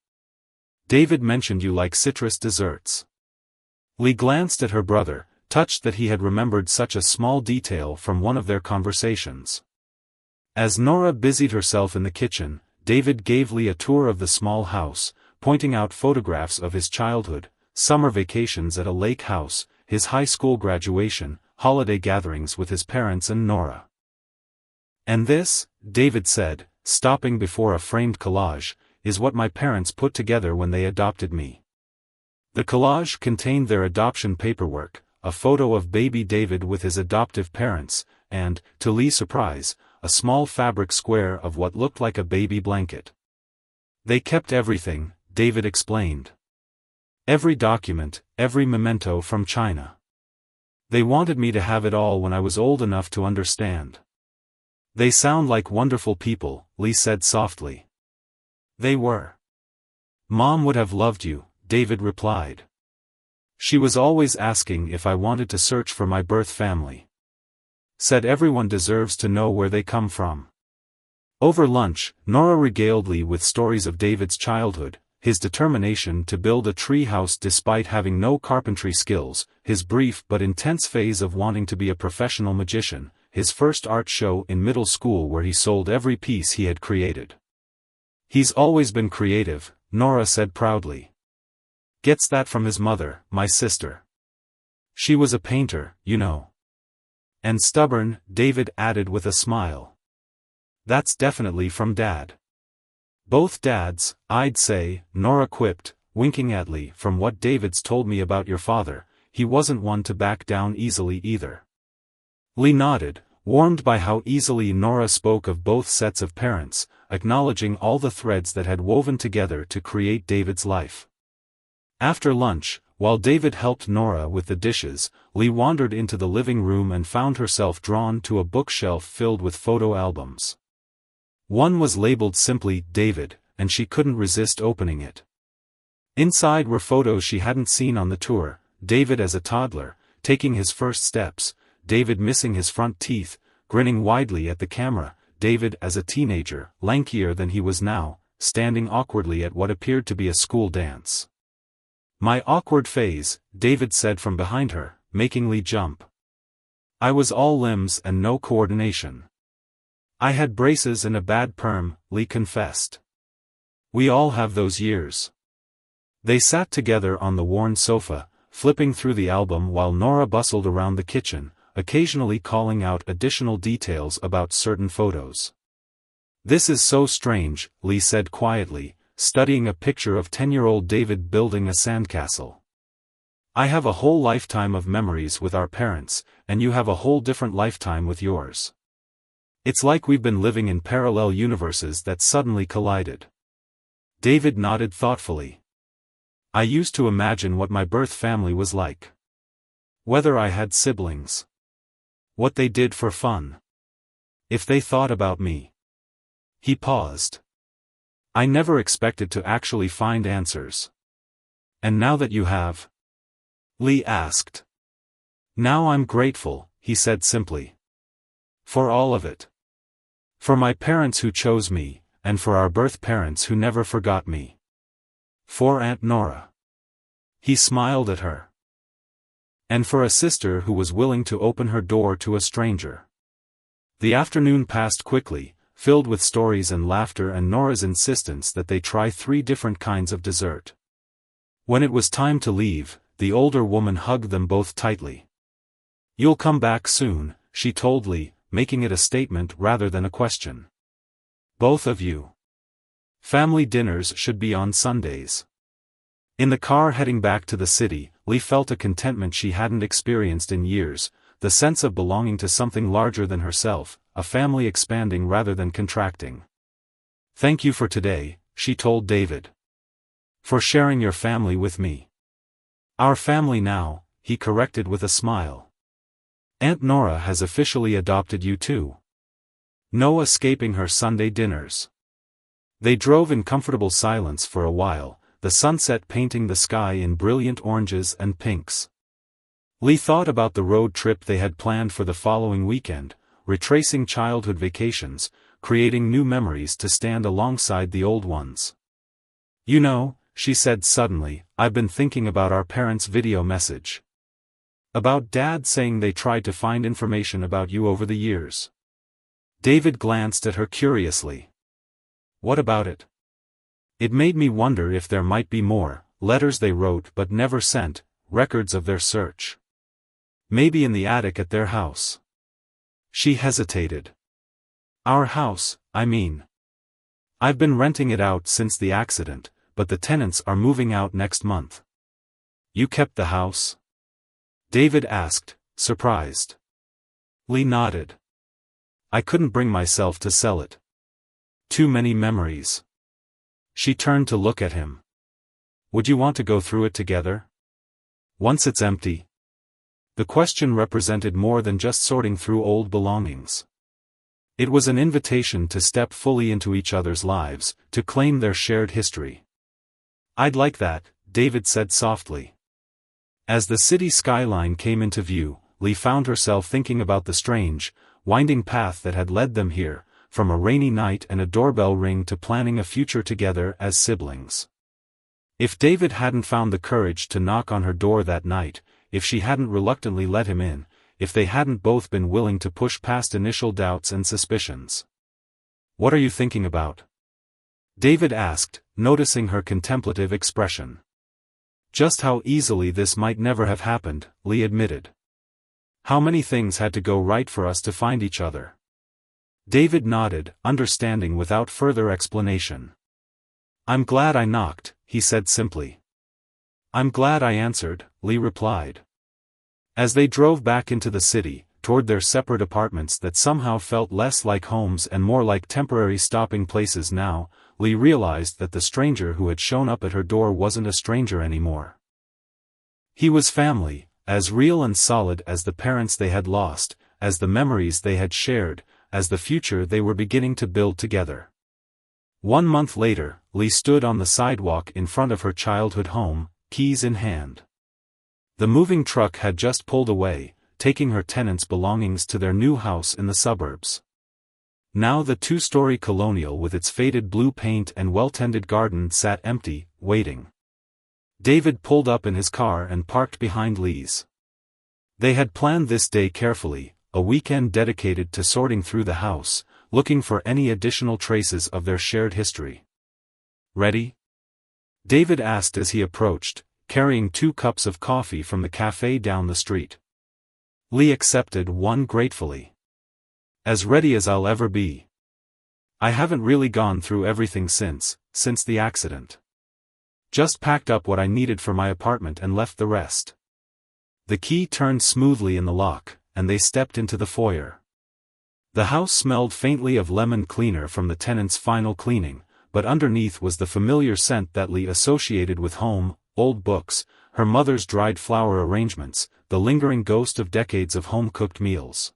"David mentioned you like citrus desserts." Lee glanced at her brother, touched that he had remembered such a small detail from one of their conversations. As Nora busied herself in the kitchen, David gave Lee a tour of the small house, pointing out photographs of his childhood, summer vacations at a lake house, his high school graduation, holiday gatherings with his parents and Nora. "And this," David said, stopping before a framed collage, "is what my parents put together when they adopted me." The collage contained their adoption paperwork, a photo of baby David with his adoptive parents, and, to Lee's surprise, a small fabric square of what looked like a baby blanket. "They kept everything," David explained. "Every document, every memento from China. They wanted me to have it all when I was old enough to understand." "They sound like wonderful people," Lee said softly. "They were. Mom would have loved you," David replied. "She was always asking if I wanted to search for my birth family. Said everyone deserves to know where they come from." Over lunch, Nora regaled Lee with stories of David's childhood, his determination to build a tree house despite having no carpentry skills, his brief but intense phase of wanting to be a professional magician, his first art show in middle school where he sold every piece he had created. "He's always been creative," Nora said proudly. "Gets that from his mother, my sister. She was a painter, you know." "And stubborn," David added with a smile. "That's definitely from Dad." "Both dads, I'd say," Nora quipped, winking at Lee. "From what David's told me about your father, he wasn't one to back down easily either." Lee nodded, warmed by how easily Nora spoke of both sets of parents, acknowledging all the threads that had woven together to create David's life. After lunch, while David helped Nora with the dishes, Lee wandered into the living room and found herself drawn to a bookshelf filled with photo albums. One was labeled simply "David," and she couldn't resist opening it. Inside were photos she hadn't seen on the tour: David as a toddler, taking his first steps, David missing his front teeth, grinning widely at the camera, David as a teenager, lankier than he was now, standing awkwardly at what appeared to be a school dance. "My awkward phase," David said from behind her, making Lee jump. "I was all limbs and no coordination. I had braces and a bad perm," Lee confessed. "We all have those years." They sat together on the worn sofa, flipping through the album while Nora bustled around the kitchen, occasionally calling out additional details about certain photos. "This is so strange," Lee said quietly, studying a picture of 10-year-old David building a sandcastle. "I have a whole lifetime of memories with our parents, and you have a whole different lifetime with yours. It's like we've been living in parallel universes that suddenly collided." David nodded thoughtfully. "I used to imagine what my birth family was like. Whether I had siblings. What they did for fun. If they thought about me. He paused. I never expected to actually find answers. And now that you have? Lee asked. Now I'm grateful, he said simply. For all of it. For my parents who chose me, and for our birth parents who never forgot me. For Aunt Nora. He smiled at her. And for a sister who was willing to open her door to a stranger. The afternoon passed quickly, filled with stories and laughter and Nora's insistence that they try 3 different kinds of dessert. When it was time to leave, the older woman hugged them both tightly. You'll come back soon, she told Lee, making it a statement rather than a question. Both of you. Family dinners should be on Sundays. In the car heading back to the city, Lee felt a contentment she hadn't experienced in years, the sense of belonging to something larger than herself, a family expanding rather than contracting. Thank you for today, she told David. For sharing your family with me. Our family now, he corrected with a smile. Aunt Nora has officially adopted you too. No escaping her Sunday dinners. They drove in comfortable silence for a while, the sunset painting the sky in brilliant oranges and pinks. Lee thought about the road trip they had planned for the following weekend, retracing childhood vacations, creating new memories to stand alongside the old ones. You know, she said suddenly, I've been thinking about our parents' video message. About Dad saying they tried to find information about you over the years. David glanced at her curiously. What about it? It made me wonder if there might be more, letters they wrote but never sent, records of their search. Maybe in the attic at their house. She hesitated. Our house, I mean. I've been renting it out since the accident, but the tenants are moving out next month. You kept the house? David asked, surprised. Lee nodded. I couldn't bring myself to sell it. Too many memories. She turned to look at him. Would you want to go through it together? Once it's empty? The question represented more than just sorting through old belongings. It was an invitation to step fully into each other's lives, to claim their shared history. I'd like that, David said softly. As the city skyline came into view, Lee found herself thinking about the strange, winding path that had led them here, from a rainy night and a doorbell ring to planning a future together as siblings. If David hadn't found the courage to knock on her door that night, if she hadn't reluctantly let him in, if they hadn't both been willing to push past initial doubts and suspicions. What are you thinking about? David asked, noticing her contemplative expression. Just how easily this might never have happened, Lee admitted. How many things had to go right for us to find each other? David nodded, understanding without further explanation. I'm glad I knocked, he said simply. I'm glad I answered, Lee replied. As they drove back into the city, toward their separate apartments that somehow felt less like homes and more like temporary stopping places now, Lee realized that the stranger who had shown up at her door wasn't a stranger anymore. He was family, as real and solid as the parents they had lost, as the memories they had shared, as the future they were beginning to build together. 1 month later, Lee stood on the sidewalk in front of her childhood home, keys in hand. The moving truck had just pulled away, taking her tenants' belongings to their new house in the suburbs. Now the 2-story colonial with its faded blue paint and well-tended garden sat empty, waiting. David pulled up in his car and parked behind Lee's. They had planned this day carefully, a weekend dedicated to sorting through the house, looking for any additional traces of their shared history. Ready? David asked as he approached, carrying 2 cups of coffee from the cafe down the street. Lee accepted one gratefully. As ready as I'll ever be. I haven't really gone through everything since the accident. Just packed up what I needed for my apartment and left the rest. The key turned smoothly in the lock, and they stepped into the foyer. The house smelled faintly of lemon cleaner from the tenant's final cleaning, but underneath was the familiar scent that Lee associated with home, old books, her mother's dried flower arrangements, the lingering ghost of decades of home-cooked meals.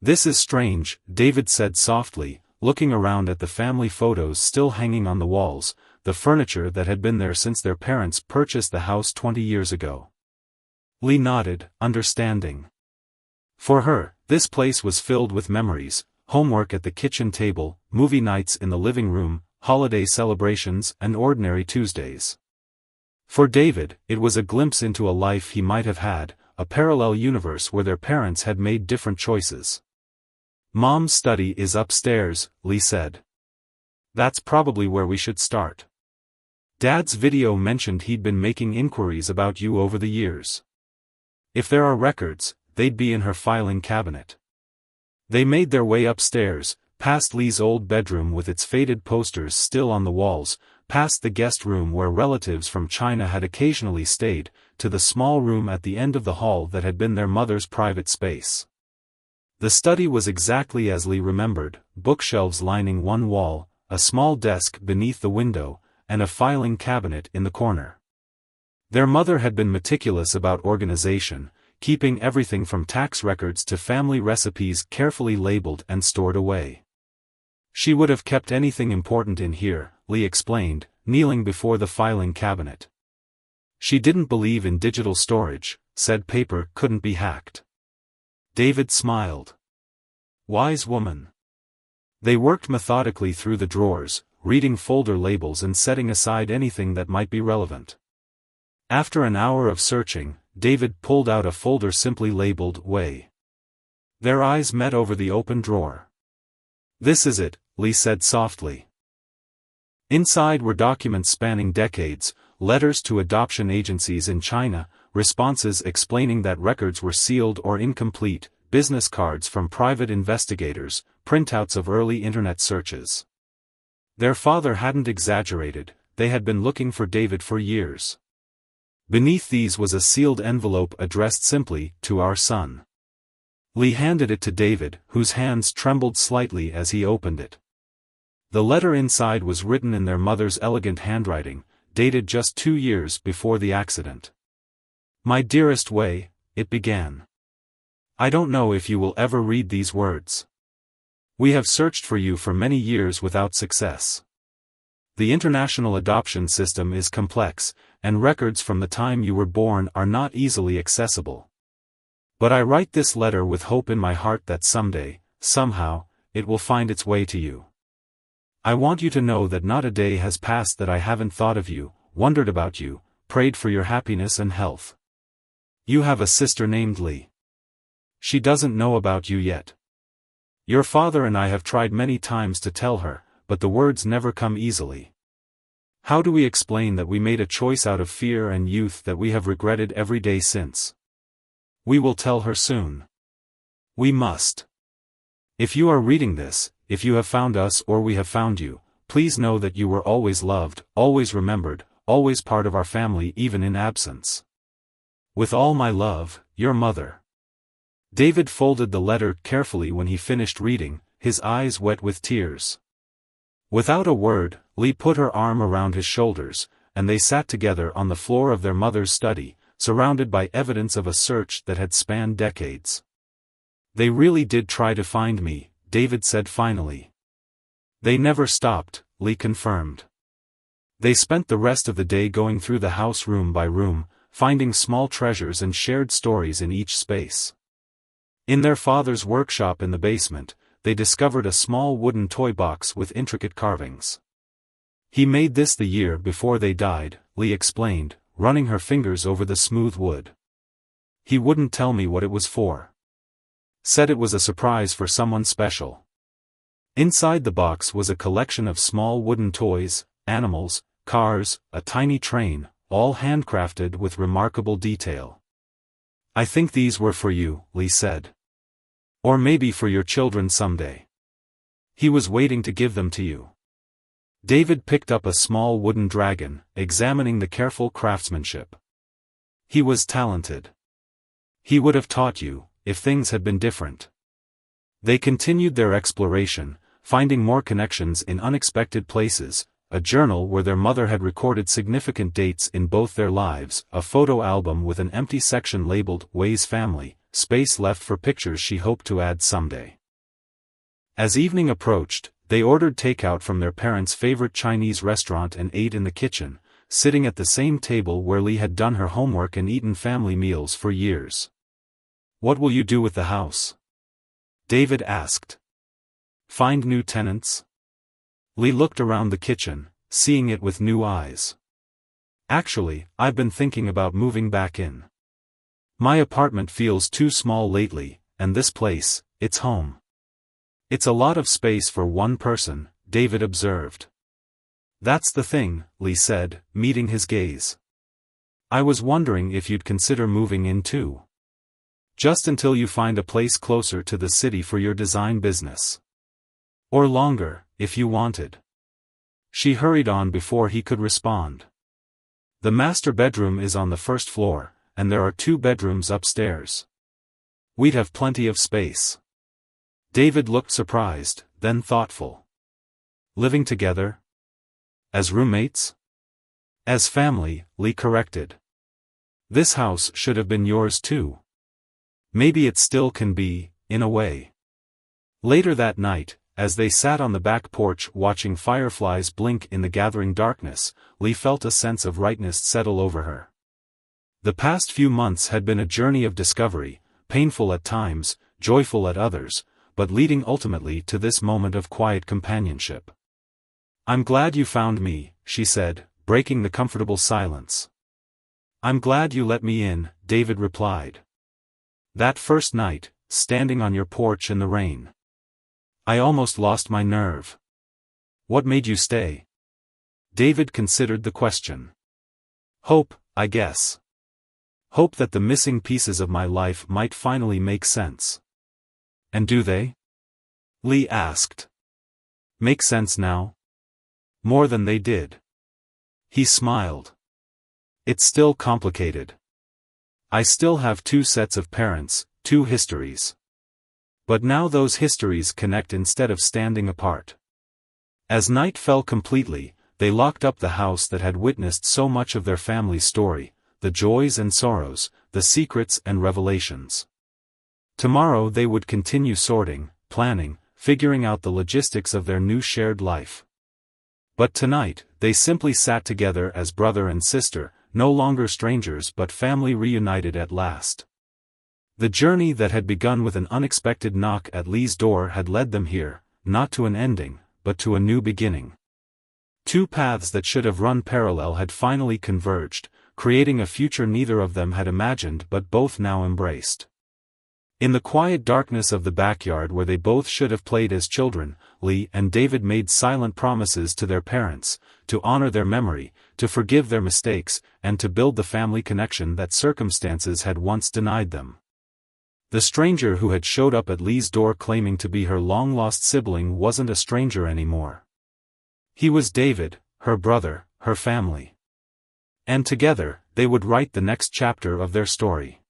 "This is strange," David said softly, looking around at the family photos still hanging on the walls, the furniture that had been there since their parents purchased the house 20 years ago. Lee nodded, understanding. For her, this place was filled with memories: homework at the kitchen table, movie nights in the living room, holiday celebrations, and ordinary Tuesdays. For David, it was a glimpse into a life he might have had, a parallel universe where their parents had made different choices. "Mom's study is upstairs," Lee said. "That's probably where we should start. Dad's video mentioned he'd been making inquiries about you over the years. If there are records, they'd be in her filing cabinet." They made their way upstairs, past Lee's old bedroom with its faded posters still on the walls, past the guest room where relatives from China had occasionally stayed, to the small room at the end of the hall that had been their mother's private space. The study was exactly as Lee remembered: bookshelves lining one wall, a small desk beneath the window, and a filing cabinet in the corner. Their mother had been meticulous about organization, keeping everything from tax records to family recipes carefully labeled and stored away. "She would have kept anything important in here," Lee explained, kneeling before the filing cabinet. "She didn't believe in digital storage, said paper couldn't be hacked." David smiled. Wise woman. They worked methodically through the drawers, reading folder labels and setting aside anything that might be relevant. After an hour of searching, David pulled out a folder simply labeled "Way." Their eyes met over the open drawer. "This is it," Lee said softly. Inside were documents spanning decades, letters to adoption agencies in China, responses explaining that records were sealed or incomplete, business cards from private investigators, printouts of early internet searches. Their father hadn't exaggerated, they had been looking for David for years. Beneath these was a sealed envelope addressed simply, "To our son." Lee handed it to David, whose hands trembled slightly as he opened it. The letter inside was written in their mother's elegant handwriting, dated just 2 years before the accident. "My dearest Wei," it began. "I don't know if you will ever read these words. We have searched for you for many years without success. The international adoption system is complex, and records from the time you were born are not easily accessible. But I write this letter with hope in my heart that someday, somehow, it will find its way to you. I want you to know that not a day has passed that I haven't thought of you, wondered about you, prayed for your happiness and health. You have a sister named Lee. She doesn't know about you yet. Your father and I have tried many times to tell her, but the words never come easily. How do we explain that we made a choice out of fear and youth that we have regretted every day since? We will tell her soon. We must. If you are reading this, if you have found us or we have found you, please know that you were always loved, always remembered, always part of our family even in absence. With all my love, your mother." David folded the letter carefully when he finished reading, his eyes wet with tears. Without a word, Lee put her arm around his shoulders, and they sat together on the floor of their mother's study, surrounded by evidence of a search that had spanned decades. "They really did try to find me," David said finally. "They never stopped," Lee confirmed. They spent the rest of the day going through the house room by room, finding small treasures and shared stories in each space. In their father's workshop in the basement, they discovered a small wooden toy box with intricate carvings. "He made this the year before they died," Lee explained, running her fingers over the smooth wood. "He wouldn't tell me what it was for. Said it was a surprise for someone special." Inside the box was a collection of small wooden toys, animals, cars, a tiny train, all handcrafted with remarkable detail. "I think these were for you," Lee said. "Or maybe for your children someday." He was waiting to give them to you. David picked up a small wooden dragon, examining the careful craftsmanship. "He was talented. He would have taught you, if things had been different." They continued their exploration, finding more connections in unexpected places: a journal where their mother had recorded significant dates in both their lives, a photo album with an empty section labeled "Wei's Family," space left for pictures she hoped to add someday. As evening approached, they ordered takeout from their parents' favorite Chinese restaurant and ate in the kitchen, sitting at the same table where Lee had done her homework and eaten family meals for years. "What will you do with the house?" David asked. "Find new tenants?" Lee looked around the kitchen, seeing it with new eyes. "Actually, I've been thinking about moving back in. My apartment feels too small lately, and this place, it's home." "It's a lot of space for one person," David observed. "That's the thing," Lee said, meeting his gaze. "I was wondering if you'd consider moving in too. Just until you find a place closer to the city for your design business. Or longer, if you wanted." She hurried on before he could respond. "The master bedroom is on the first floor, and there are 2 bedrooms upstairs. We'd have plenty of space." David looked surprised, then thoughtful. "Living together? As roommates?" "As family," Lee corrected. "This house should have been yours too. Maybe it still can be, in a way." Later that night, as they sat on the back porch watching fireflies blink in the gathering darkness, Lee felt a sense of rightness settle over her. The past few months had been a journey of discovery, painful at times, joyful at others, but leading ultimately to this moment of quiet companionship. "I'm glad you found me," she said, breaking the comfortable silence. "I'm glad you let me in," David replied. "That first night, standing on your porch in the rain. I almost lost my nerve." "What made you stay?" David considered the question. "Hope, I guess. Hope that the missing pieces of my life might finally make sense." "And do they?" Lee asked. "Make sense now?" "More than they did." He smiled. "It's still complicated. I still have 2 sets of parents, 2 histories. But now those histories connect instead of standing apart." As night fell completely, they locked up the house that had witnessed so much of their family's story, the joys and sorrows, the secrets and revelations. Tomorrow they would continue sorting, planning, figuring out the logistics of their new shared life. But tonight, they simply sat together as brother and sister, no longer strangers but family reunited at last. The journey that had begun with an unexpected knock at Lee's door had led them here, not to an ending, but to a new beginning. 2 paths that should have run parallel had finally converged, creating a future neither of them had imagined but both now embraced. In the quiet darkness of the backyard where they both should have played as children, Lee and David made silent promises to their parents, to honor their memory, to forgive their mistakes, and to build the family connection that circumstances had once denied them. The stranger who had showed up at Lee's door claiming to be her long-lost sibling wasn't a stranger anymore. He was David, her brother, her family. And together, they would write the next chapter of their story.